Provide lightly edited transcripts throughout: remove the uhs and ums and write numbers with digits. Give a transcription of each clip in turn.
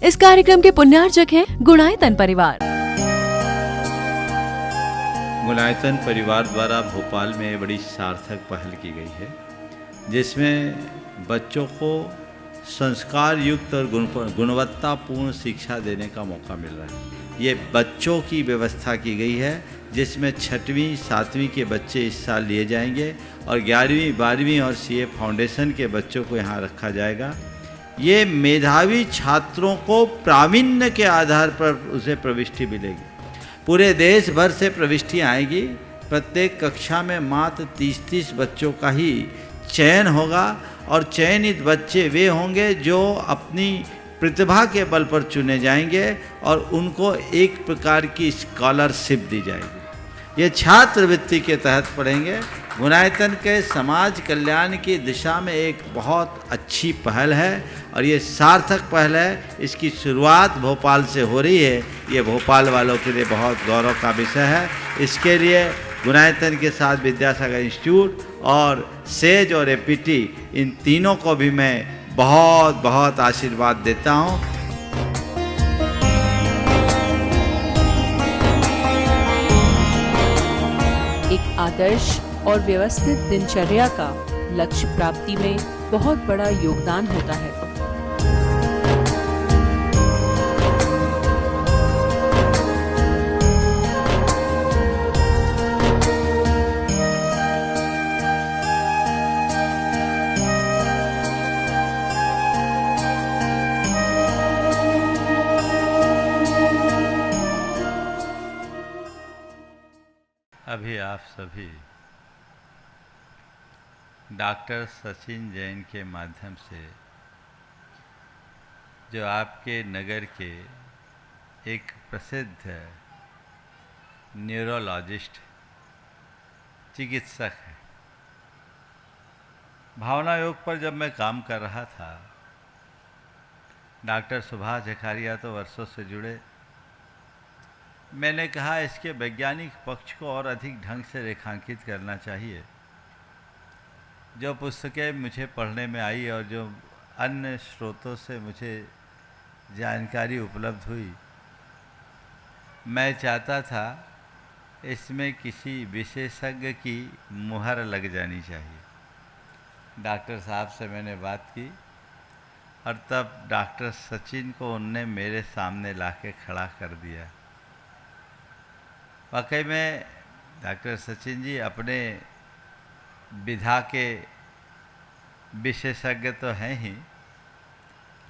इस कार्यक्रम के पुण्यार्चक हैं गुणायतन परिवार। गुणायतन परिवार द्वारा भोपाल में बड़ी सार्थक पहल की गई है, जिसमें बच्चों को संस्कार युक्त और गुणवत्तापूर्ण शिक्षा देने का मौका मिल रहा है। ये बच्चों की व्यवस्था की गई है, जिसमें 6वीं 7वीं के बच्चे इस साल लिए जाएंगे और 11वीं 12वीं और सीए फाउंडेशन के बच्चों को यहाँ रखा जाएगा। ये मेधावी छात्रों को प्रावीण्य के आधार पर उसे प्रविष्टि मिलेगी। पूरे देश भर से प्रविष्टियाँ आएगी। प्रत्येक कक्षा में मात्र 30-30 बच्चों का ही चयन होगा और चयनित बच्चे वे होंगे जो अपनी प्रतिभा के बल पर चुने जाएंगे और उनको एक प्रकार की स्कॉलरशिप दी जाएगी। ये छात्रवृत्ति के तहत पढ़ेंगे। गुणायतन के समाज कल्याण की दिशा में एक बहुत अच्छी पहल है और ये सार्थक पहल है। इसकी शुरुआत भोपाल से हो रही है। ये भोपाल वालों के लिए बहुत गौरव का विषय है। इसके लिए गुणायतन के साथ विद्यासागर इंस्टीट्यूट और सेज और एपीटी, इन तीनों को भी मैं बहुत बहुत आशीर्वाद देता हूँ। एक आदर्श और व्यवस्थित दिनचर्या का लक्ष्य प्राप्ति में बहुत बड़ा योगदान होता है। अभी आप सभी डॉक्टर सचिन जैन के माध्यम से, जो आपके नगर के एक प्रसिद्ध न्यूरोलॉजिस्ट चिकित्सक है। भावना योग पर जब मैं काम कर रहा था, डॉक्टर सुभाष झखारिया तो वर्षों से जुड़े। मैंने कहा इसके वैज्ञानिक पक्ष को और अधिक ढंग से रेखांकित करना चाहिए। जो पुस्तकें मुझे पढ़ने में आई और जो अन्य स्रोतों से मुझे जानकारी उपलब्ध हुई, मैं चाहता था इसमें किसी विशेषज्ञ की मुहर लग जानी चाहिए। डॉक्टर साहब से मैंने बात की और तब डॉक्टर सचिन को उनने मेरे सामने लाके खड़ा कर दिया। वाकई में डॉक्टर सचिन जी अपने विधा के विशेषज्ञ तो हैं ही,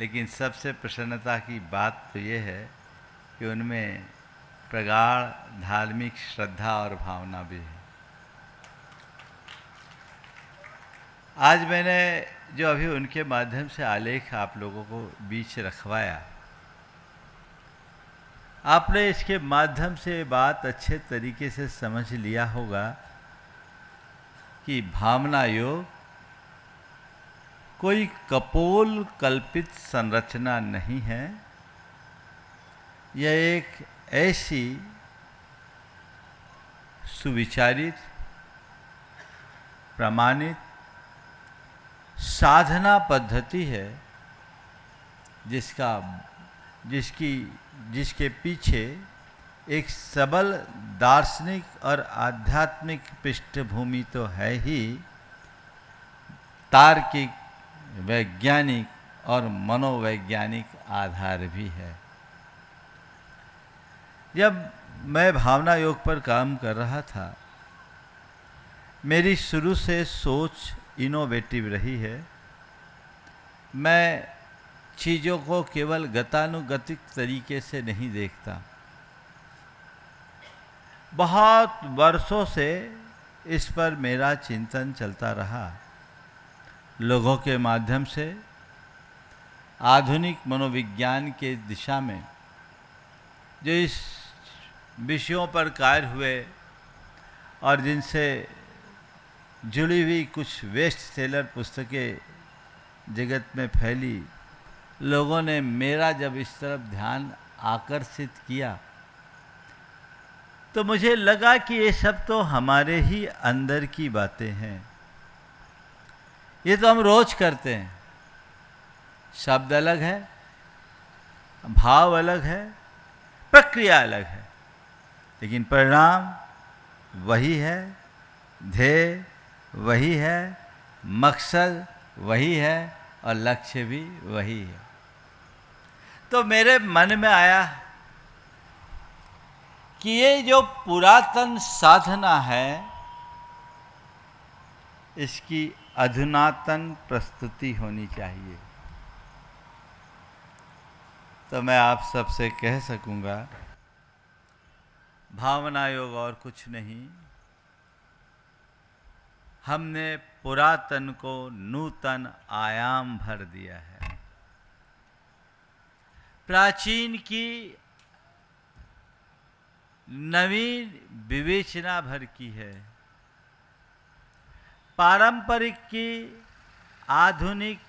लेकिन सबसे प्रसन्नता की बात तो ये है कि उनमें प्रगाढ़ धार्मिक श्रद्धा और भावना भी है। आज मैंने जो अभी उनके माध्यम से आलेख आप लोगों को बीच रखवाया, आपने इसके माध्यम से बात अच्छे तरीके से समझ लिया होगा कि भावना योग कोई कपोल कल्पित संरचना नहीं है। यह एक ऐसी सुविचारित, प्रमाणित साधना पद्धति है जिसके पीछे एक सबल दार्शनिक और आध्यात्मिक पृष्ठभूमि तो है ही, तार्किक, वैज्ञानिक और मनोवैज्ञानिक आधार भी है। जब मैं भावना योग पर काम कर रहा था, मेरी शुरू से सोच इनोवेटिव रही है। मैं चीज़ों को केवल गतानुगतिक तरीके से नहीं देखता। बहुत वर्षों से इस पर मेरा चिंतन चलता रहा। लोगों के माध्यम से आधुनिक मनोविज्ञान के दिशा में जो इस विषयों पर कार्य हुए और जिनसे जुड़ी हुई कुछ बेस्ट सेलर पुस्तकें जगत में फैली, लोगों ने मेरा जब इस तरफ ध्यान आकर्षित किया तो मुझे लगा कि ये सब तो हमारे ही अंदर की बातें हैं। ये तो हम रोज करते हैं। शब्द अलग है, भाव अलग है, प्रक्रिया अलग है, लेकिन परिणाम वही है, ध्येय वही है, मकसद वही है और लक्ष्य भी वही है। तो मेरे मन में आया कि ये जो पुरातन साधना है, इसकी अधुनातन प्रस्तुति होनी चाहिए। तो मैं आप सबसे कह सकूंगा, भावना योग और कुछ नहीं, हमने पुरातन को नूतन आयाम भर दिया है। प्राचीन की नवीन विवेचना भर की है, पारंपरिक की आधुनिक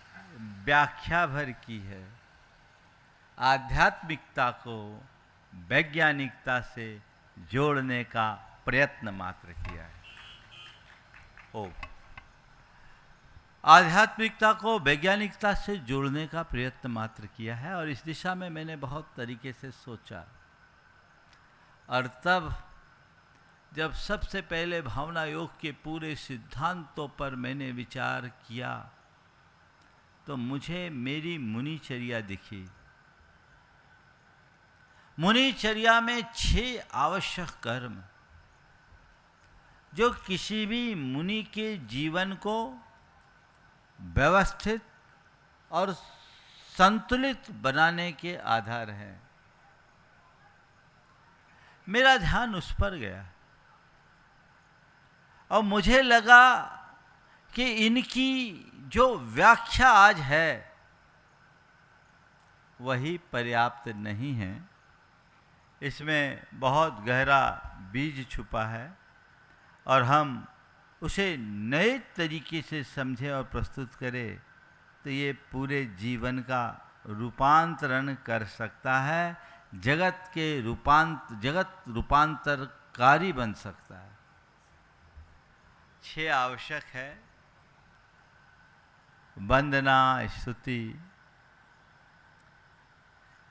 व्याख्या भर की है, आध्यात्मिकता को वैज्ञानिकता से जोड़ने का प्रयत्न मात्र किया है। आध्यात्मिकता को वैज्ञानिकता से जोड़ने का प्रयत्न मात्र किया है, और इस दिशा में मैंने बहुत तरीके से सोचा। और तब जब सबसे पहले भावना योग के पूरे सिद्धांतों पर मैंने विचार किया, तो मुझे मेरी मुनिचर्या दिखी। मुनिचर्या में 6 आवश्यक कर्म, जो किसी भी मुनि के जीवन को व्यवस्थित और संतुलित बनाने के आधार हैं। मेरा ध्यान उस पर गया और मुझे लगा कि इनकी जो व्याख्या आज है वही पर्याप्त नहीं है। इसमें बहुत गहरा बीज छुपा है और हम उसे नए तरीके से समझें और प्रस्तुत करें तो ये पूरे जीवन का रूपांतरण कर सकता है, जगत रूपांतरकारी बन सकता है। 6 आवश्यक है: वंदना, स्तुति,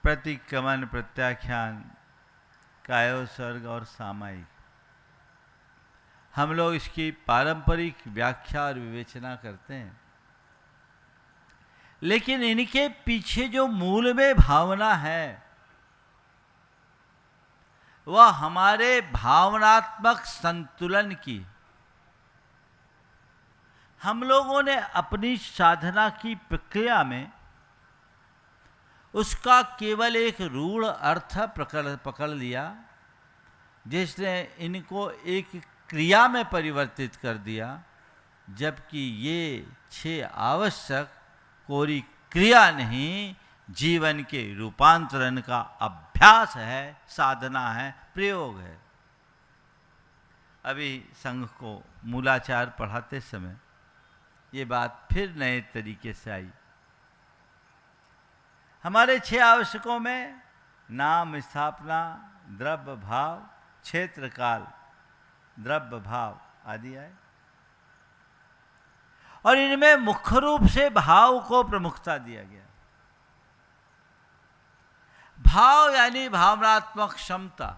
प्रतिक्रमण, प्रत्याख्यान, कायोत्सर्ग और सामायिक। हम लोग इसकी पारंपरिक व्याख्या और विवेचना करते हैं, लेकिन इनके पीछे जो मूल में भावना है वह हमारे भावनात्मक संतुलन की। हम लोगों ने अपनी साधना की प्रक्रिया में उसका केवल एक रूढ़ अर्थ पकड़ लिया, जिसने इनको एक क्रिया में परिवर्तित कर दिया, जबकि ये 6 आवश्यक कोई क्रिया नहीं, जीवन के रूपांतरण का अभ्यास है, साधना है, प्रयोग है। अभी संघ को मूलाचार पढ़ाते समय ये बात फिर नए तरीके से आई। हमारे 6 आवश्यकों में नाम, स्थापना, द्रव्य भाव, क्षेत्र काल, द्रव्य भाव आदि आए, और इनमें मुख्य रूप से भाव को प्रमुखता दिया गया। भाव यानी भावनात्मक क्षमता,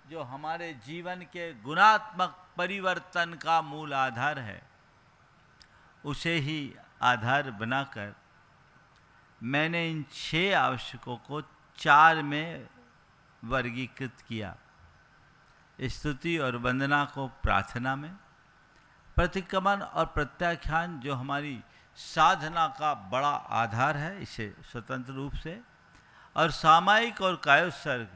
जो हमारे जीवन के गुणात्मक परिवर्तन का मूल आधार है। उसे ही आधार बनाकर मैंने इन 6 आवश्यकों को 4 में वर्गीकृत किया। स्तुति और वंदना को प्रार्थना में, प्रतिक्रमण और प्रत्याख्यान जो हमारी साधना का बड़ा आधार है, इसे स्वतंत्र रूप से, और सामायिक और कायोत्सर्ग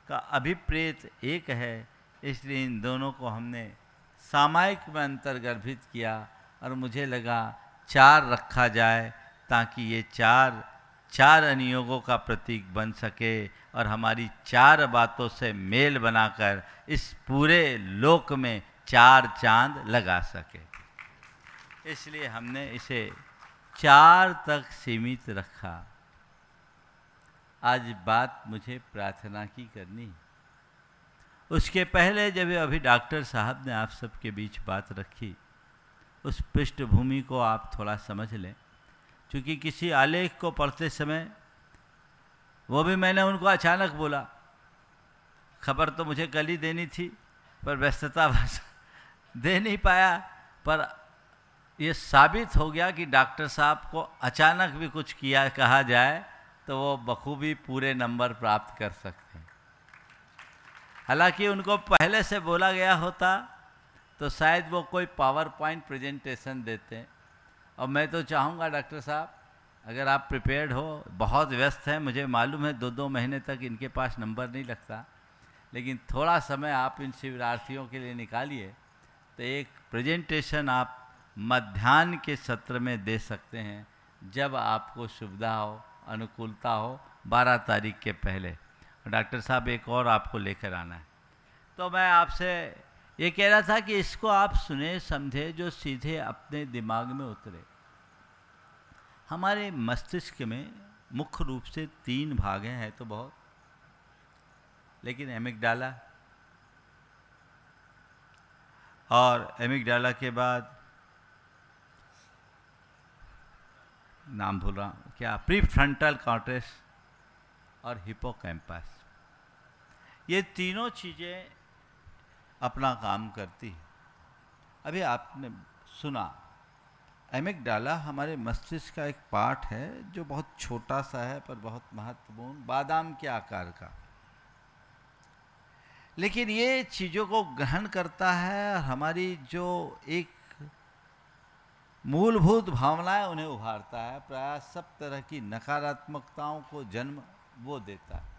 का अभिप्रेत एक है, इसलिए इन दोनों को हमने सामायिक में अंतर्गर्भित किया और मुझे लगा 4 रखा जाए ताकि ये 4 अनुयोगों का प्रतीक बन सके और हमारी 4 बातों से मेल बनाकर इस पूरे लोक में 4 चांद लगा सके। इसलिए हमने इसे 4 तक सीमित रखा। आज बात मुझे प्रार्थना की करनी। उसके पहले जब अभी डॉक्टर साहब ने आप सबके बीच बात रखी, उस पृष्ठभूमि को आप थोड़ा समझ लें। क्योंकि किसी आलेख को पढ़ते समय वो भी मैंने उनको अचानक बोला, खबर तो मुझे कल ही देनी थी पर व्यस्तता दे नहीं पाया। पर ये साबित हो गया कि डॉक्टर साहब को अचानक भी कुछ किया कहा जाए तो वो बखूबी पूरे नंबर प्राप्त कर सकते हैं। हालांकि उनको पहले से बोला गया होता तो शायद वो कोई पावर पॉइंट प्रेजेंटेशन देते। और मैं तो चाहूँगा डॉक्टर साहब, अगर आप प्रिपेयर्ड हो, बहुत व्यस्त हैं, मुझे मालूम है 2-2 महीने तक इनके पास नंबर नहीं लगता, लेकिन थोड़ा समय आप इन शिविरार्थियों के लिए निकालिए तो एक प्रेजेंटेशन आप मध्याह्न के सत्र में दे सकते हैं, जब आपको सुविधा हो, अनुकूलता हो, 12 तारीख के पहले। डॉक्टर साहब एक और आपको लेकर आना है। तो मैं आपसे ये कह रहा था कि इसको आप सुने समझे जो सीधे अपने दिमाग में उतरे। हमारे मस्तिष्क में मुख्य रूप से 3 भाग हैं, है तो बहुत, लेकिन एमिगडाला और एमिगडाला के बाद नाम भूल रहा हूँ क्या, प्रीफ्रंटल कॉर्टेक्स और हिपोकैम्पस, ये तीनों चीज़ें अपना काम करती है। अभी आपने सुना एमिगडाला हमारे मस्तिष्क का एक पार्ट है जो बहुत छोटा सा है पर बहुत महत्वपूर्ण, बादाम के आकार का, लेकिन ये चीज़ों को ग्रहण करता है और हमारी जो एक मूलभूत भावनाएं उन्हें उभारता है। प्राय सब तरह की नकारात्मकताओं को जन्म वो देता है।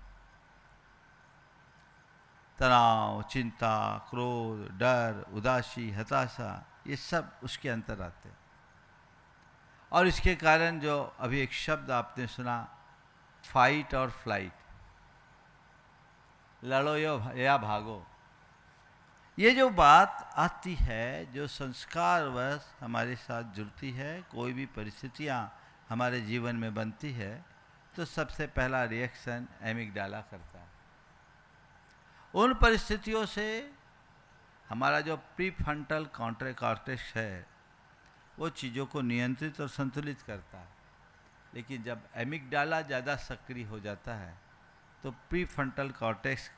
तनाव, चिंता, क्रोध, डर, उदासी, हताशा, ये सब उसके अंतर आते हैं। और इसके कारण जो अभी एक शब्द आपने सुना, फाइट और फ्लाइट, लड़ो या भागो, ये जो बात आती है, जो संस्कारवश हमारे साथ जुड़ती है, कोई भी परिस्थितियाँ हमारे जीवन में बनती है तो सबसे पहला रिएक्शन एमिगडाला करता है। उन परिस्थितियों से हमारा जो प्रीफ्रंटल कॉर्टेक्स है वो चीज़ों को नियंत्रित और संतुलित करता है, लेकिन जब एमिगडाला ज़्यादा सक्रिय हो जाता है तो प्रीफ्रंटल कॉर्टेक्स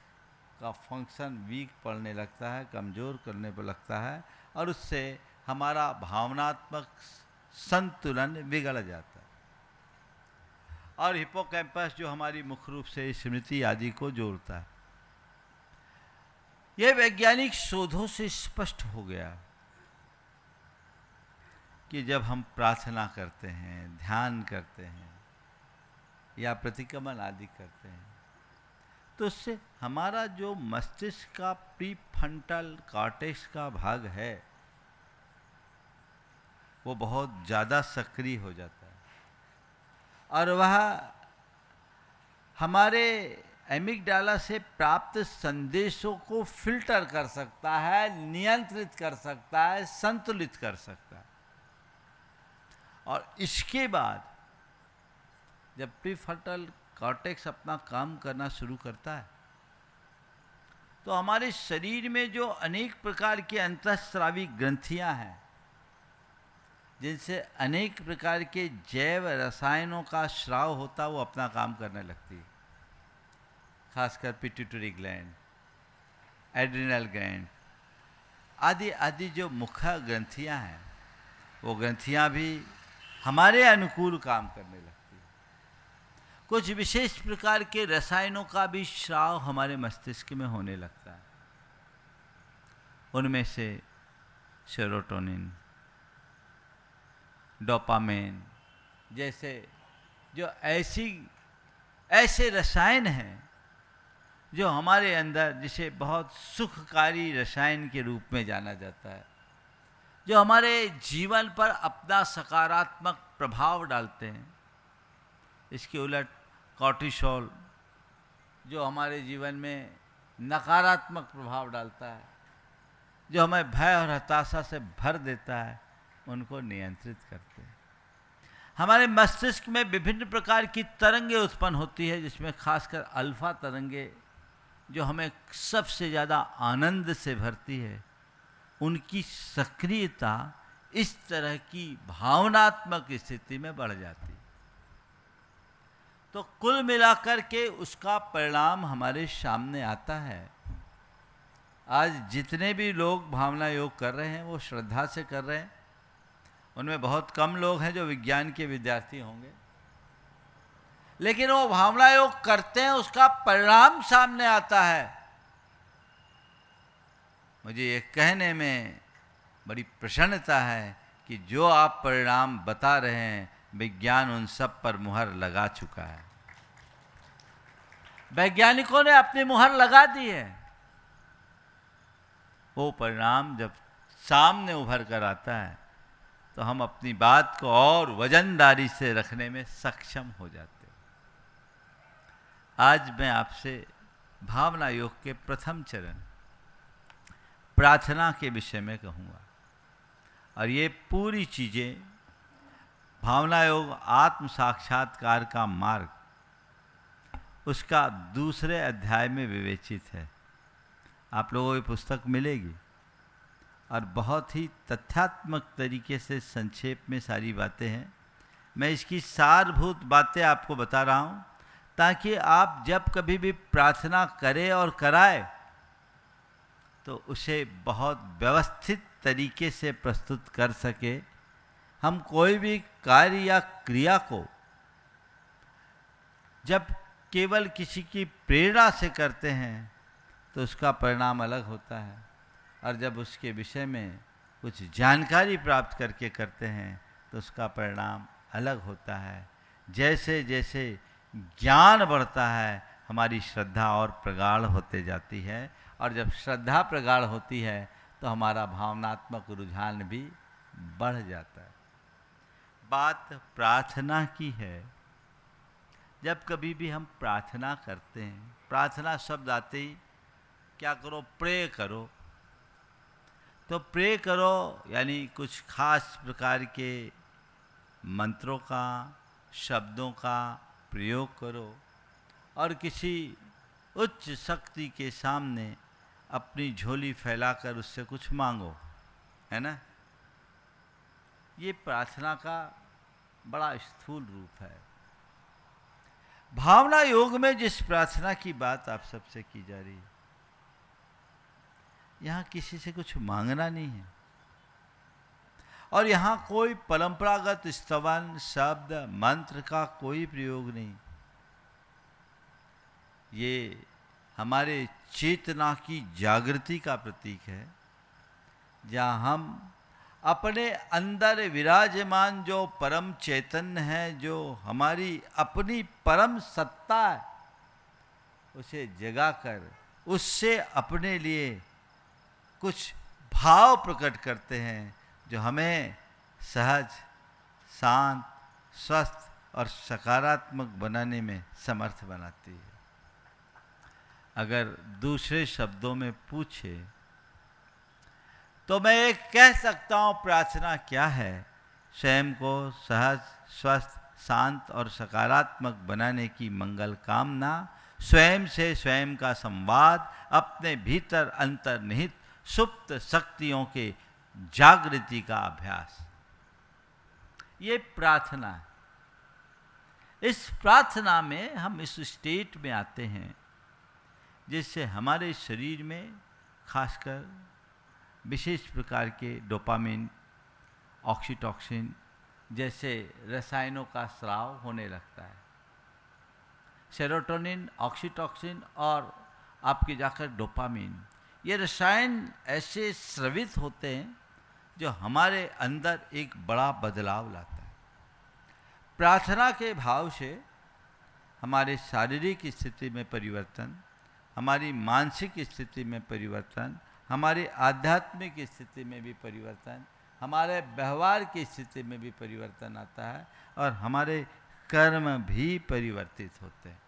का फंक्शन वीक पड़ने लगता है, कमज़ोर करने पर लगता है, और उससे हमारा भावनात्मक संतुलन बिगड़ जाता है। और हिपोकैम्पस जो हमारी मुख्य रूप से स्मृति आदि को जोड़ता है, यह वैज्ञानिक शोधों से स्पष्ट हो गया कि जब हम प्रार्थना करते हैं, ध्यान करते हैं या प्रतिक्रमण आदि करते हैं तो उससे हमारा जो मस्तिष्क का प्रीफ्रंटल कॉर्टेक्स का भाग है वो बहुत ज़्यादा सक्रिय हो जाता है और वह हमारे एमिगडाला से प्राप्त संदेशों को फिल्टर कर सकता है, नियंत्रित कर सकता है, संतुलित कर सकता है। और इसके बाद जब प्रीफ्रंटल कॉर्टेक्स अपना काम करना शुरू करता है तो हमारे शरीर में जो अनेक प्रकार की अंतःस्रावी ग्रंथियां हैं, जिनसे अनेक प्रकार के जैव रसायनों का स्राव होता है, वो अपना काम करने लगती है। खासकर पिट्यूटरी ग्लैंड, एड्रिनल ग्लैंड आदि आदि जो मुख्य ग्रंथियां हैं, वो ग्रंथियां भी हमारे अनुकूल काम करने लगती है। कुछ विशेष प्रकार के रसायनों का भी स्राव हमारे मस्तिष्क में होने लगता है। उनमें से सेरोटोनिन, डोपामाइन जैसे जो ऐसे रसायन हैं जो हमारे अंदर, जिसे बहुत सुखकारी रसायन के रूप में जाना जाता है, जो हमारे जीवन पर अपना सकारात्मक प्रभाव डालते हैं। इसके उलट कॉर्टिसोल जो हमारे जीवन में नकारात्मक प्रभाव डालता है, जो हमें भय और हताशा से भर देता है, उनको नियंत्रित करते हैं। हमारे मस्तिष्क में विभिन्न प्रकार की तरंगें उत्पन्न होती है, जिसमें खासकर अल्फा तरंगे जो हमें सबसे ज़्यादा आनंद से भरती है, उनकी सक्रियता इस तरह की भावनात्मक स्थिति में बढ़ जाती है। तो कुल मिलाकर के उसका परिणाम हमारे सामने आता है। आज जितने भी लोग भावना योग कर रहे हैं वो श्रद्धा से कर रहे हैं। उनमें बहुत कम लोग हैं जो विज्ञान के विद्यार्थी होंगे, लेकिन वो भावना योग करते हैं, उसका परिणाम सामने आता है। मुझे ये कहने में बड़ी प्रसन्नता है कि जो आप परिणाम बता रहे हैं, विज्ञान उन सब पर मुहर लगा चुका है। वैज्ञानिकों ने अपनी मुहर लगा दी है। वो परिणाम जब सामने उभर कर आता है तो हम अपनी बात को और वजनदारी से रखने में सक्षम हो जाते हैं। आज मैं आपसे भावना योग के प्रथम चरण प्रार्थना के विषय में कहूँगा, और ये पूरी चीज़ें भावना योग आत्म साक्षात्कार का मार्ग उसका दूसरे अध्याय में विवेचित है। आप लोगों को पुस्तक मिलेगी और बहुत ही तथ्यात्मक तरीके से संक्षेप में सारी बातें हैं। मैं इसकी सारभूत बातें आपको बता रहा हूँ ताकि आप जब कभी भी प्रार्थना करें और कराएं तो उसे बहुत व्यवस्थित तरीके से प्रस्तुत कर सके। हम कोई भी कार्य या क्रिया को जब केवल किसी की प्रेरणा से करते हैं तो उसका परिणाम अलग होता है, और जब उसके विषय में कुछ जानकारी प्राप्त करके करते हैं तो उसका परिणाम अलग होता है। जैसे जैसे ज्ञान बढ़ता है हमारी श्रद्धा और प्रगाढ़ होते जाती है, और जब श्रद्धा प्रगाढ़ होती है तो हमारा भावनात्मक रुझान भी बढ़ जाता है। बात प्रार्थना की है। जब कभी भी हम प्रार्थना करते हैं, प्रार्थना शब्द आते ही क्या करो, प्रे करो। तो प्रे करो यानी कुछ खास प्रकार के मंत्रों का, शब्दों का प्रयोग करो और किसी उच्च शक्ति के सामने अपनी झोली फैलाकर उससे कुछ मांगो, है ना। ये प्रार्थना का बड़ा स्थूल रूप है। भावना योग में जिस प्रार्थना की बात आप सबसे की जा रही है, यहाँ किसी से कुछ मांगना नहीं है, और यहाँ कोई परंपरागत स्तवन शब्द मंत्र का कोई प्रयोग नहीं। ये हमारे चेतना की जागृति का प्रतीक है, जहाँ हम अपने अंदर विराजमान जो परम चैतन्य है, जो हमारी अपनी परम सत्ता है, उसे जगाकर उससे अपने लिए कुछ भाव प्रकट करते हैं जो हमें सहज, शांत, स्वस्थ और सकारात्मक बनाने में समर्थ बनाती है। अगर दूसरे शब्दों में पूछे तो मैं एक कह सकता हूँ प्रार्थना क्या है। स्वयं को सहज, स्वस्थ, शांत और सकारात्मक बनाने की मंगल कामना, स्वयं से स्वयं का संवाद, अपने भीतर अंतर्निहित सुप्त शक्तियों के जागृति का अभ्यास, ये प्रार्थना है। इस प्रार्थना में हम इस स्टेट में आते हैं जिससे हमारे शरीर में खासकर विशेष प्रकार के डोपामिन, ऑक्सीटोसिन जैसे रसायनों का स्राव होने लगता है। सेरोटोनिन, ऑक्सीटोसिन और आपके जाकर डोपामिन, ये रसायन ऐसे स्रवित होते हैं जो हमारे अंदर एक बड़ा बदलाव लाता है। प्रार्थना के भाव से हमारे शारीरिक स्थिति में परिवर्तन, हमारी मानसिक स्थिति में परिवर्तन, हमारी आध्यात्मिक स्थिति में भी परिवर्तन, हमारे व्यवहार की स्थिति में भी परिवर्तन आता है, और हमारे कर्म भी परिवर्तित होते हैं।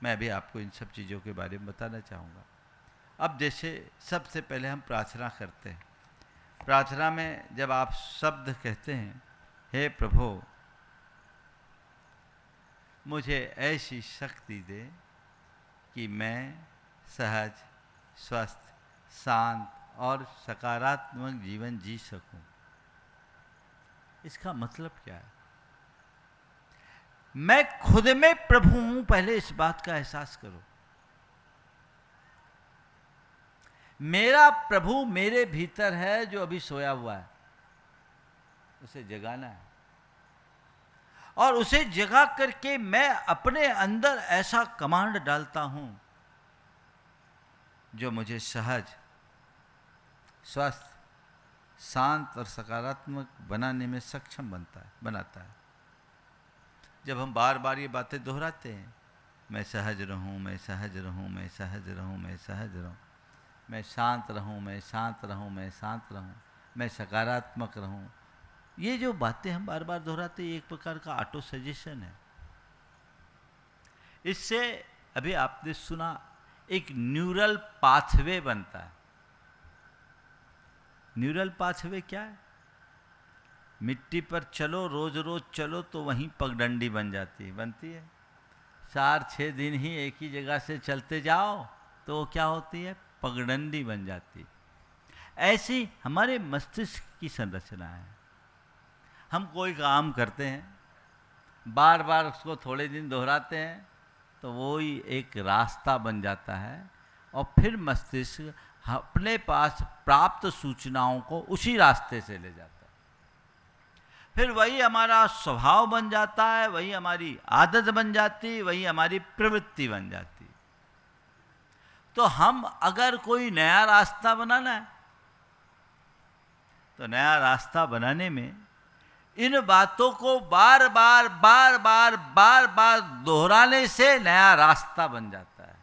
मैं अभी आपको इन सब चीज़ों के बारे में बताना चाहूँगा। अब जैसे सबसे पहले हम प्रार्थना करते हैं। प्रार्थना में जब आप शब्द कहते हैं, हे प्रभु मुझे ऐसी शक्ति दे कि मैं सहज, स्वस्थ, शांत और सकारात्मक जीवन जी सकूं। इसका मतलब क्या है? मैं खुद में प्रभु हूं, पहले इस बात का एहसास करो। मेरा प्रभु मेरे भीतर है जो अभी सोया हुआ है, उसे जगाना है। और उसे जगा करके मैं अपने अंदर ऐसा कमांड डालता हूं जो मुझे सहज, स्वस्थ, शांत और सकारात्मक बनाने में सक्षम बनाता है। जब हम बार बार ये बातें दोहराते हैं, मैं सहज रहूं, मैं सहज रहूं, मैं सहज रहूं, मैं सहज रहूं, मैं शांत रहूं, मैं शांत रहूं, मैं शांत रहूं, मैं सकारात्मक रहूं, ये जो बातें हम बार बार दोहराते हैं, एक प्रकार का ऑटो सजेशन है। इससे अभी आपने सुना एक न्यूरल पाथवे बनता है। न्यूरल पाथवे क्या है? मिट्टी पर चलो, रोज रोज चलो तो वहीं पगडंडी बनती है। 4-6 दिन ही एक ही जगह से चलते जाओ तो क्या होती है? पगडंडी बन जाती। ऐसी हमारे मस्तिष्क की संरचना है। हम कोई काम करते हैं, बार बार उसको थोड़े दिन दोहराते हैं तो वो ही एक रास्ता बन जाता है, और फिर मस्तिष्क अपने पास प्राप्त सूचनाओं को उसी रास्ते से ले जाता है। फिर वही हमारा स्वभाव बन जाता है, वही हमारी आदत बन जाती, वही हमारी प्रवृत्ति बन जाती। तो हम अगर कोई नया रास्ता बनाना है तो नया रास्ता बनाने में इन बातों को बार बार दोहराने से नया रास्ता बन जाता है।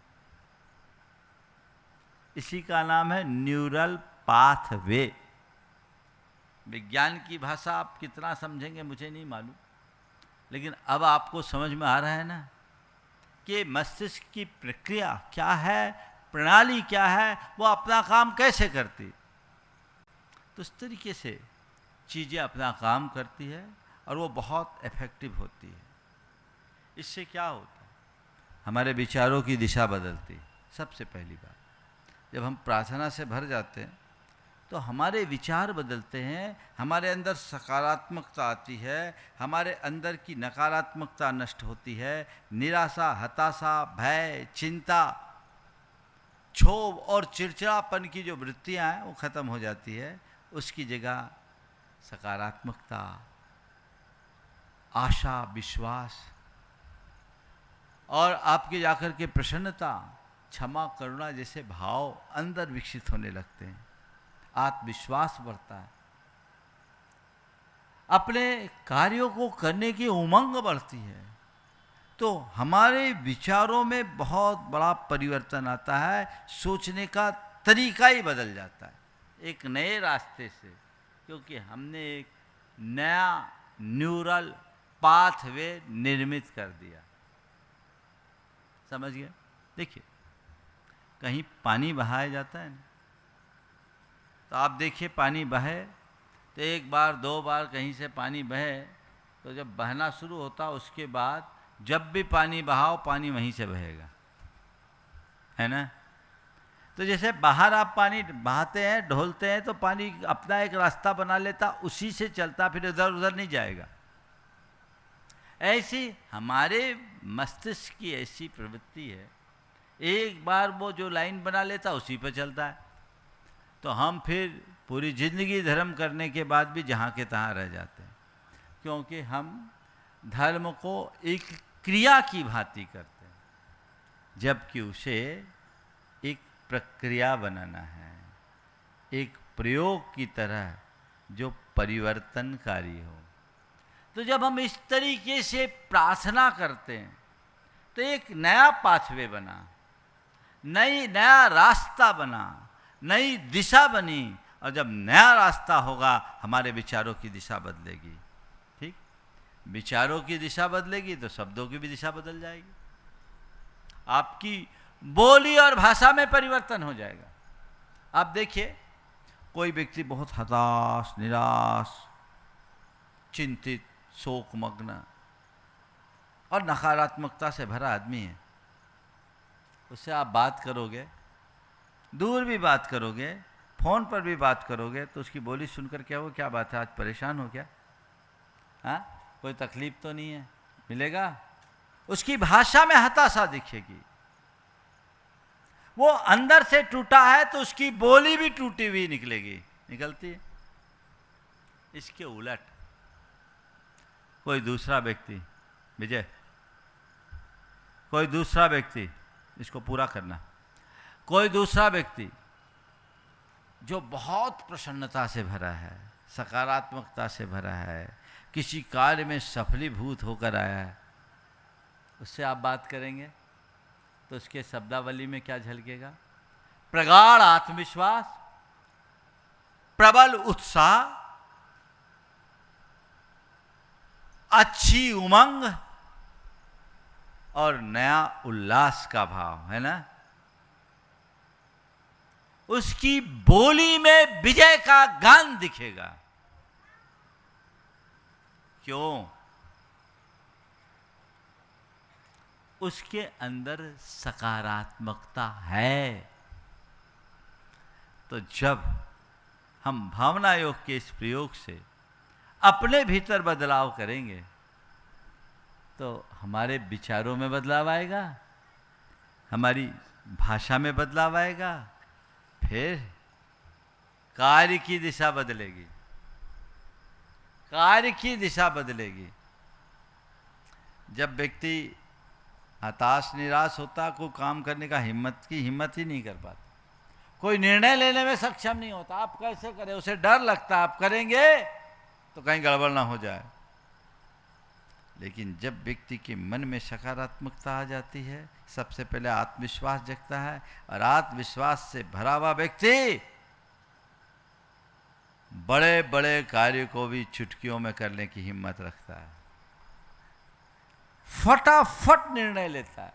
इसी का नाम है न्यूरल पाथवे। विज्ञान की भाषा आप कितना समझेंगे मुझे नहीं मालूम, लेकिन अब आपको समझ में आ रहा है ना कि मस्तिष्क की प्रक्रिया क्या है, प्रणाली क्या है, वो अपना काम कैसे करती। तो इस तरीके से चीज़ें अपना काम करती है और वो बहुत इफेक्टिव होती है। इससे क्या होता है? हमारे विचारों की दिशा बदलती। सबसे पहली बात, जब हम प्रार्थना से भर जाते हैं तो हमारे विचार बदलते हैं, हमारे अंदर सकारात्मकता आती है, हमारे अंदर की नकारात्मकता नष्ट होती है, निराशा, हताशा, भय, चिंता, क्षोभ और चिड़चिड़ापन की जो वृत्तियां हैं वो खत्म हो जाती है। उसकी जगह सकारात्मकता, आशा, विश्वास और आपके जाकर के प्रसन्नता, क्षमा, करुणा जैसे भाव अंदर विकसित होने लगते हैं। आत्मविश्वास बढ़ता है, अपने कार्यों को करने की उमंग बढ़ती है। तो हमारे विचारों में बहुत बड़ा परिवर्तन आता है, सोचने का तरीका ही बदल जाता है एक नए रास्ते से, क्योंकि हमने एक नया न्यूरल पाथवे निर्मित कर दिया। समझ गए? देखिए, कहीं पानी बहाया जाता है ना, तो आप देखिए पानी बहे तो एक बार, 2 बार कहीं से पानी बहे, तो जब बहना शुरू होता उसके बाद जब भी पानी बहाओ, पानी वहीं से बहेगा, है ना। तो जैसे बाहर आप पानी बहाते हैं, ढोलते हैं, तो पानी अपना एक रास्ता बना लेता, उसी से चलता, फिर इधर उधर नहीं जाएगा। ऐसी हमारे मस्तिष्क की ऐसी प्रवृत्ति है, एक बार वो जो लाइन बना लेता उसी पर चलता है। तो हम फिर पूरी जिंदगी धर्म करने के बाद भी जहाँ के तहाँ रह जाते हैं, क्योंकि हम धर्म को एक क्रिया की भांति करते हैं, जबकि उसे एक प्रक्रिया बनाना है, एक प्रयोग की तरह जो परिवर्तनकारी हो। तो जब हम इस तरीके से प्रार्थना करते हैं तो एक नया पाथवे बना, नया रास्ता बना, नई दिशा बनी, और जब नया रास्ता होगा हमारे विचारों की दिशा बदलेगी। ठीक, विचारों की दिशा बदलेगी तो शब्दों की भी दिशा बदल जाएगी, आपकी बोली और भाषा में परिवर्तन हो जाएगा। आप देखिए, कोई व्यक्ति बहुत हताश, निराश, चिंतित, शोकमग्न और नकारात्मकता से भरा आदमी है, उससे आप बात करोगे, दूर भी बात करोगे, फोन पर भी बात करोगे, तो उसकी बोली सुनकर क्या हो, क्या बात है, आज परेशान हो क्या? हाँ, कोई तकलीफ तो नहीं है, मिलेगा। उसकी भाषा में हताशा दिखेगी। वो अंदर से टूटा है तो उसकी बोली भी टूटी हुई निकलेगी, निकलती है। इसके उलट कोई दूसरा व्यक्ति, विजय, कोई दूसरा व्यक्ति, इसको पूरा करना, कोई दूसरा व्यक्ति जो बहुत प्रसन्नता से भरा है, सकारात्मकता से भरा है, किसी कार्य में सफलीभूत होकर आया है, उससे आप बात करेंगे तो उसके शब्दावली में क्या झलकेगा? प्रगाढ़ आत्मविश्वास, प्रबल उत्साह, अच्छी उमंग और नया उल्लास का भाव, है ना। उसकी बोली में विजय का गान दिखेगा। क्यों? उसके अंदर सकारात्मकता है। तो जब हम भावना योग के इस प्रयोग से अपने भीतर बदलाव करेंगे तो हमारे विचारों में बदलाव आएगा, हमारी भाषा में बदलाव आएगा, फिर कार्य की दिशा बदलेगी, कार्य की दिशा बदलेगी। जब व्यक्ति हताश निराश होता, कोई काम करने का हिम्मत ही नहीं कर पाता, कोई निर्णय लेने में सक्षम नहीं होता। आप कैसे करें, उसे डर लगता है, आप करेंगे तो कहीं गड़बड़ ना हो जाए। लेकिन जब व्यक्ति के मन में सकारात्मकता आ जाती है, सबसे पहले आत्मविश्वास जगता है, और आत्मविश्वास से भरा हुआ व्यक्ति बड़े बड़े कार्य को भी चुटकियों में करने की हिम्मत रखता है, फटाफट निर्णय लेता है।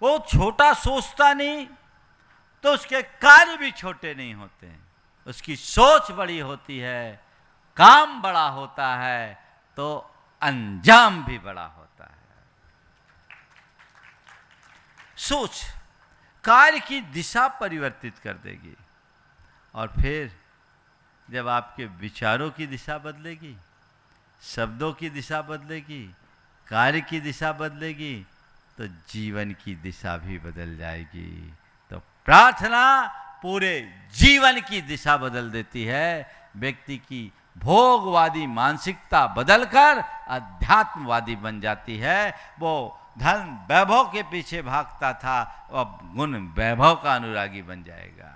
वो छोटा सोचता नहीं तो उसके कार्य भी छोटे नहीं होते हैं। उसकी सोच बड़ी होती है, काम बड़ा होता है, तो अंजाम भी बड़ा होता है। सोच कार्य की दिशा परिवर्तित कर देगी, और फिर जब आपके विचारों की दिशा बदलेगी, शब्दों की दिशा बदलेगी, कार्य की दिशा बदलेगी, तो जीवन की दिशा भी बदल जाएगी। तो प्रार्थना पूरे जीवन की दिशा बदल देती है। व्यक्ति की भोगवादी मानसिकता बदलकर अध्यात्मवादी बन जाती है। वो धन वैभव के पीछे भागता था, अब गुण वैभव का अनुरागी बन जाएगा।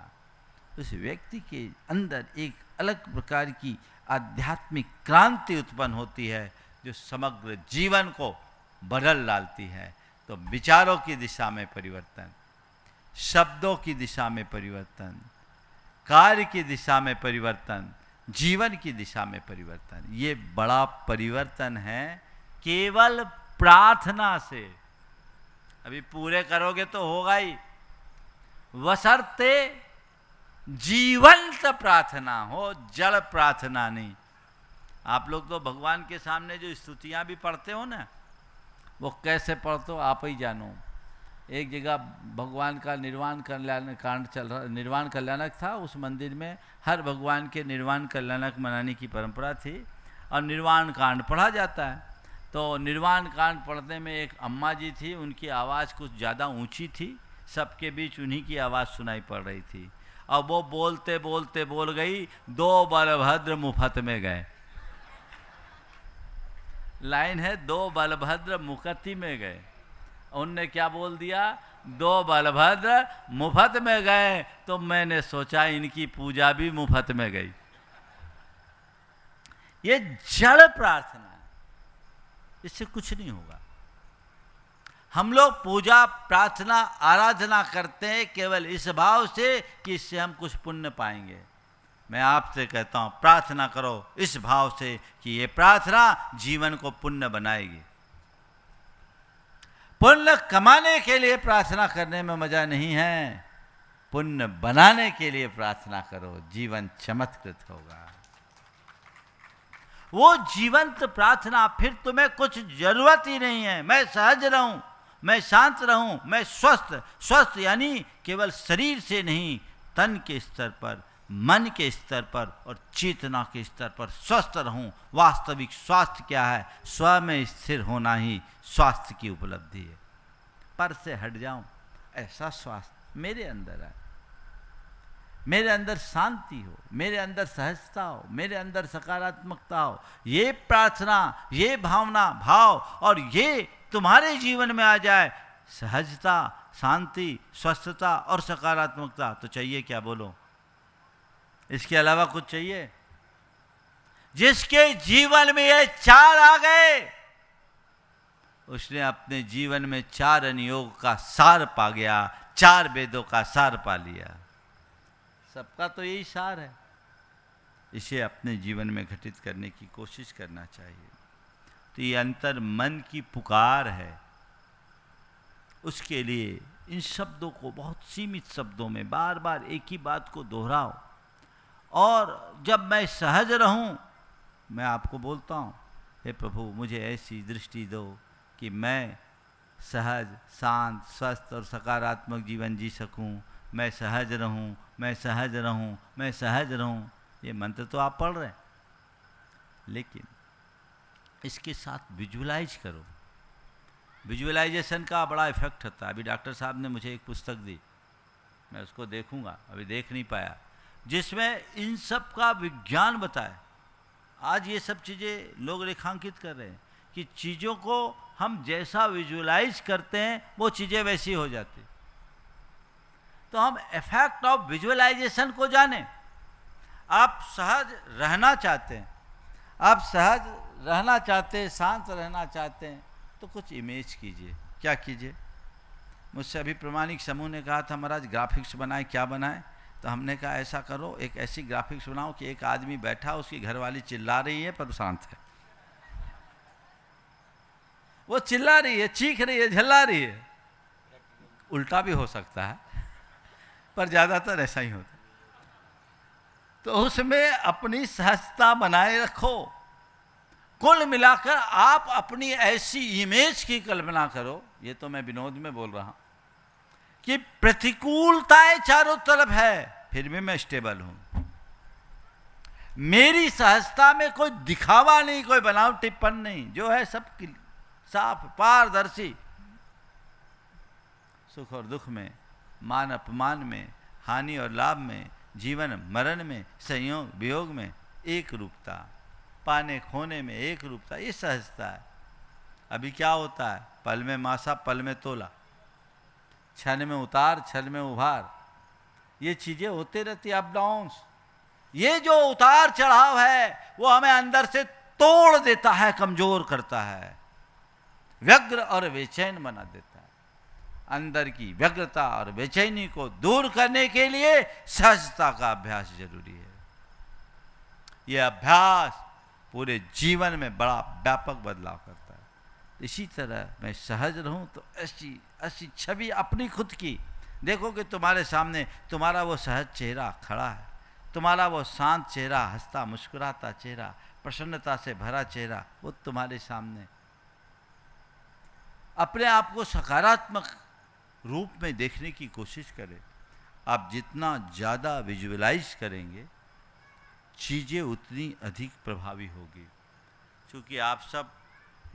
उस व्यक्ति के अंदर एक अलग प्रकार की आध्यात्मिक क्रांति उत्पन्न होती है, जो समग्र जीवन को बदल डालती है। तो विचारों की दिशा में परिवर्तन, शब्दों की दिशा में परिवर्तन, कार्य की दिशा में परिवर्तन, जीवन की दिशा में परिवर्तन, ये बड़ा परिवर्तन है केवल प्रार्थना से। अभी पूरे करोगे तो होगा ही, बशर्ते जीवंत प्रार्थना हो, जड़ प्रार्थना नहीं। आप लोग तो भगवान के सामने जो स्तुतियां भी पढ़ते हो ना, वो कैसे पढ़ते हो आप ही जानो। एक जगह भगवान का निर्वाण कल्याण कांड चल रहा, निर्वाण कल्याणक था। उस मंदिर में हर भगवान के निर्वाण कल्याणक मनाने की परंपरा थी, और निर्वाण कांड पढ़ा जाता है। तो निर्वाण कांड पढ़ने में एक अम्मा जी थी, उनकी आवाज़ कुछ ज़्यादा ऊंची थी, सबके बीच उन्हीं की आवाज़ सुनाई पड़ रही थी। और वो बोलते बोलते बोल गई, 2 बलभद्र मुफ्त में गए। लाइन है, 2 बलभद्र मुकति में गए। उनने क्या बोल दिया, 2 बलभद्र मुफ्त में गए, तो मैंने सोचा इनकी पूजा भी मुफ्त में गई। ये जड़ प्रार्थना है, इससे कुछ नहीं होगा। हम लोग पूजा प्रार्थना आराधना करते हैं केवल इस भाव से कि इससे हम कुछ पुण्य पाएंगे। मैं आपसे कहता हूं, प्रार्थना करो इस भाव से कि ये प्रार्थना जीवन को पुण्य बनाएगी। पुण्य कमाने के लिए प्रार्थना करने में मजा नहीं है, पुण्य बनाने के लिए प्रार्थना करो, जीवन चमत्कृत होगा। वो जीवंत प्रार्थना, फिर तुम्हें कुछ जरूरत ही नहीं है। मैं सहज रहूं, मैं शांत रहूं, मैं स्वस्थ यानी केवल शरीर से नहीं, तन के स्तर पर, मन के स्तर पर और चेतना के स्तर पर स्वस्थ रहूं। वास्तविक स्वास्थ्य क्या है? स्व में स्थिर होना ही स्वास्थ्य की उपलब्धि है। पर से हट जाऊं, ऐसा स्वास्थ्य मेरे अंदर है, मेरे अंदर शांति हो, मेरे अंदर सहजता हो, मेरे अंदर सकारात्मकता हो। ये प्रार्थना, ये भावना, भाव और ये तुम्हारे जीवन में आ जाए, सहजता, शांति, स्वस्थता और सकारात्मकता, तो चाहिए क्या? बोलो, इसके अलावा कुछ चाहिए? जिसके जीवन में ये चार आ गए, उसने अपने जीवन में 4 अनुयोग का सार पा गया, 4 वेदों का सार पा लिया। सबका तो यही सार है, इसे अपने जीवन में घटित करने की कोशिश करना चाहिए। तो ये अंतर मन की पुकार है, उसके लिए इन शब्दों को बहुत सीमित शब्दों में बार बार एक ही बात को दोहराओ। और जब मैं सहज रहूं, मैं आपको बोलता हूं, हे प्रभु मुझे ऐसी दृष्टि दो कि मैं सहज, शांत, स्वस्थ और सकारात्मक जीवन जी सकूं। मैं सहज रहूं, मैं सहज रहूं, मैं सहज रहूं। ये मंत्र तो आप पढ़ रहे हैं, लेकिन इसके साथ विजुअलाइज करो। विजुअलाइजेशन का बड़ा इफेक्ट होता है। अभी डॉक्टर साहब ने मुझे एक पुस्तक दी, मैं उसको देखूंगा, अभी देख नहीं पाया, जिसमें इन सब का विज्ञान बताए। आज ये सब चीज़ें लोग रेखांकित कर रहे हैं कि चीज़ों को हम जैसा विजुअलाइज करते हैं वो चीज़ें वैसी हो जाती। तो हम इफेक्ट ऑफ विजुअलाइजेशन को जानें। आप सहज रहना चाहते हैं, आप सहज रहना चाहते हैं, शांत रहना चाहते हैं, तो कुछ इमेज कीजिए। क्या कीजिए? मुझसे अभी प्रमाणिक समूह ने कहा था, महाराज ग्राफिक्स बनाए, क्या बनाए? तो हमने कहा ऐसा करो, एक ऐसी ग्राफिक्स बनाओ कि एक आदमी बैठा, उसकी घरवाली चिल्ला रही है पर शांत है। वो चिल्ला रही है, चीख रही है, झल्ला रही है। उल्टा भी हो सकता है, पर ज़्यादातर ऐसा ही होता है। तो उसमें अपनी सहजता बनाए रखो। कुल मिलाकर आप अपनी ऐसी इमेज की कल्पना करो, ये तो मैं विनोद में बोल रहा हूं, कि प्रतिकूलताएं चारों तरफ है, फिर भी मैं स्टेबल हूं। मेरी सहजता में कोई दिखावा नहीं, कोई बनावटीपन नहीं, जो है सब साफ, पारदर्शी। सुख और दुख में, मान अपमान में, हानि और लाभ में, जीवन मरण में, संयोग वियोग में एक रूपता, पाने खोने में एक रूपता, ये सहजता है। अभी क्या होता है? पल में मासा, पल में तोला, क्षण में उतार, क्षण में उभार, ये चीजें होते रहती, अप डाउन्स। ये जो उतार चढ़ाव है वो हमें अंदर से तोड़ देता है, कमजोर करता है, व्यग्र और बेचैन बना देता है। अंदर की व्यग्रता और बेचैनी को दूर करने के लिए सहजता का अभ्यास जरूरी है। यह अभ्यास पूरे जीवन में बड़ा व्यापक बदलाव करता है। इसी तरह मैं सहज रहूं तो ऐसी ऐसी छवि अपनी खुद की देखो कि तुम्हारे सामने तुम्हारा वो सहज चेहरा खड़ा है, तुम्हारा वो शांत चेहरा, हंसता मुस्कुराता चेहरा, प्रसन्नता से भरा चेहरा, वो तुम्हारे सामने। अपने आप को सकारात्मक रूप में देखने की कोशिश करें। आप जितना ज़्यादा विजुअलाइज करेंगे, चीज़ें उतनी अधिक प्रभावी होगी। क्योंकि आप सब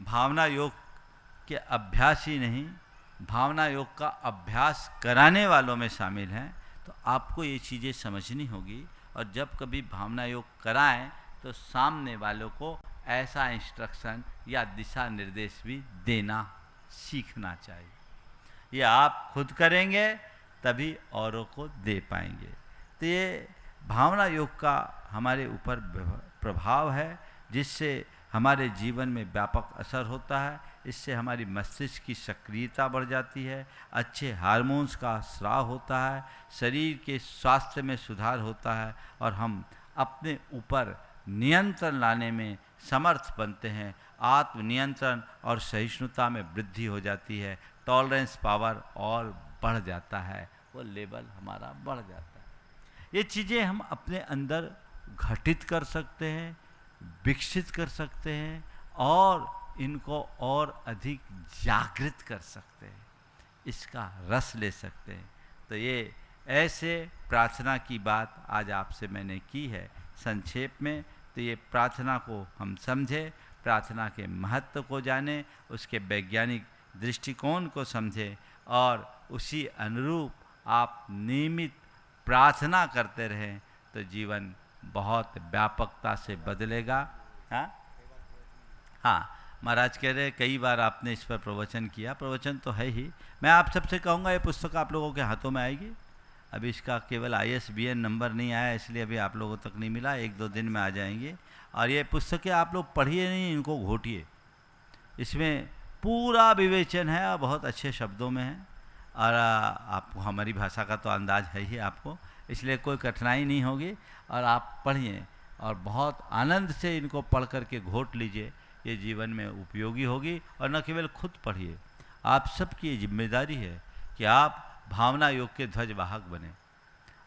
भावना योग के अभ्यासी नहीं, भावना योग का अभ्यास कराने वालों में शामिल हैं, तो आपको ये चीज़ें समझनी होगी। और जब कभी भावना योग कराएं तो सामने वालों को ऐसा इंस्ट्रक्शन या दिशा निर्देश भी देना सीखना चाहिए। ये आप खुद करेंगे तभी औरों को दे पाएंगे। तो ये भावना योग का हमारे ऊपर प्रभाव है, जिससे हमारे जीवन में व्यापक असर होता है। इससे हमारी मस्तिष्क की सक्रियता बढ़ जाती है, अच्छे हार्मोन्स का स्राव होता है, शरीर के स्वास्थ्य में सुधार होता है और हम अपने ऊपर नियंत्रण लाने में समर्थ बनते हैं। आत्मनियंत्रण और सहिष्णुता में वृद्धि हो जाती है, टॉलरेंस पावर और बढ़ जाता है, वो लेवल हमारा बढ़ जाता है। ये चीज़ें हम अपने अंदर घटित कर सकते हैं, विकसित कर सकते हैं और इनको और अधिक जागृत कर सकते हैं, इसका रस ले सकते हैं। तो ये ऐसे प्रार्थना की बात आज आपसे मैंने की है संक्षेप में। तो ये प्रार्थना को हम समझें, प्रार्थना के महत्व को जानें, उसके वैज्ञानिक दृष्टिकोण को समझें और उसी अनुरूप आप नियमित प्रार्थना करते रहें तो जीवन बहुत व्यापकता से बदलेगा। हाँ, महाराज कह रहे कई बार आपने इस पर प्रवचन किया, प्रवचन तो है ही। मैं आप सबसे कहूँगा ये पुस्तक आप लोगों के हाथों में आएगी। अभी इसका केवल ISBN नंबर नहीं आया, इसलिए अभी आप लोगों तक नहीं मिला, 1-2 दिन में आ जाएंगे। और ये पुस्तकें आप लोग पढ़िए नहीं, इनको घोटिए। इसमें पूरा विवेचन है और बहुत अच्छे शब्दों में है और आपको हमारी भाषा का तो अंदाज है ही आपको, इसलिए कोई कठिनाई नहीं होगी। और आप पढ़िए और बहुत आनंद से इनको पढ़ करके घोट लीजिए, ये जीवन में उपयोगी होगी। और न केवल खुद पढ़िए, आप सबकी ये जिम्मेदारी है कि आप भावना योग के ध्वजवाहक बने,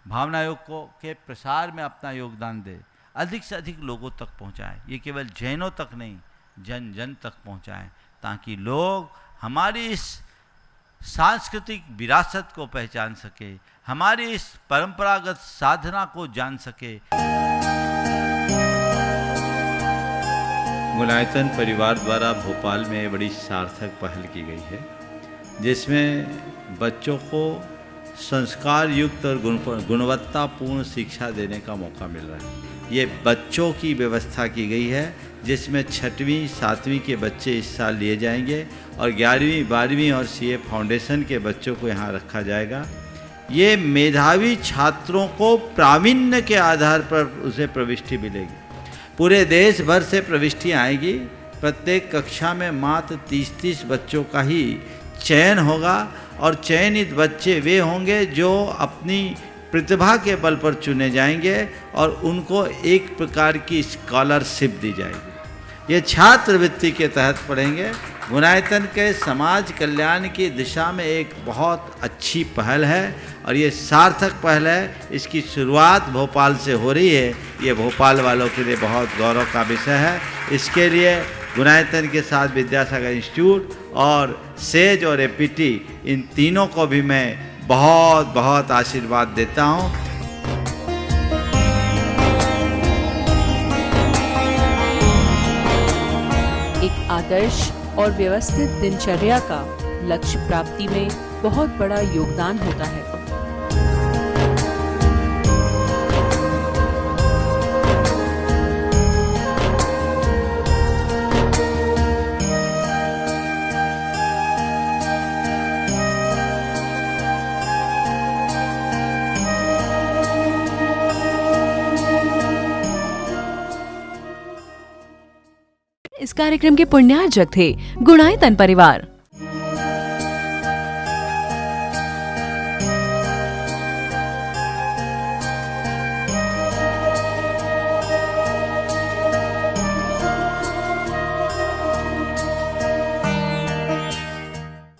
भावना योग को के प्रसार में अपना योगदान दें, अधिक से अधिक लोगों तक पहुंचाएं। ये केवल जैनों तक नहीं, जन जन तक पहुंचाएं, ताकि लोग हमारी इस सांस्कृतिक विरासत को पहचान सके, हमारी इस परंपरागत साधना को जान सके। गुणायतन परिवार द्वारा भोपाल में बड़ी सार्थक पहल की गई है, जिसमें बच्चों को संस्कार युक्त और गुणवत्तापूर्ण शिक्षा देने का मौका मिल रहा है। ये बच्चों की व्यवस्था की गई है, जिसमें 6वीं 7वीं के बच्चे इस साल लिए जाएंगे और 11वीं 12वीं और CA फाउंडेशन के बच्चों को यहाँ रखा जाएगा। ये मेधावी छात्रों को प्रावीण्य के आधार पर उसे प्रविष्टि मिलेगी। पूरे देश भर से प्रविष्टियाँ आएगी। प्रत्येक कक्षा में मात्र 30-30 बच्चों का ही चयन होगा और चयनित बच्चे वे होंगे जो अपनी प्रतिभा के बल पर चुने जाएंगे और उनको एक प्रकार की स्कॉलरशिप दी जाएगी। ये छात्रवृत्ति के तहत पढ़ेंगे। गुणायतन के समाज कल्याण की दिशा में एक बहुत अच्छी पहल है और ये सार्थक पहल है। इसकी शुरुआत भोपाल से हो रही है, ये भोपाल वालों के लिए बहुत गौरव का विषय है। इसके लिए गुणायतन के साथ विद्यासागर इंस्टीट्यूट और सेज और APT इन तीनों को भी मैं बहुत बहुत आशीर्वाद देता हूँ। एक आदर्श और व्यवस्थित दिनचर्या का लक्ष्य प्राप्ति में बहुत बड़ा योगदान होता है। इस कार्यक्रम के पुण्यार्जक थे गुणायतन परिवार।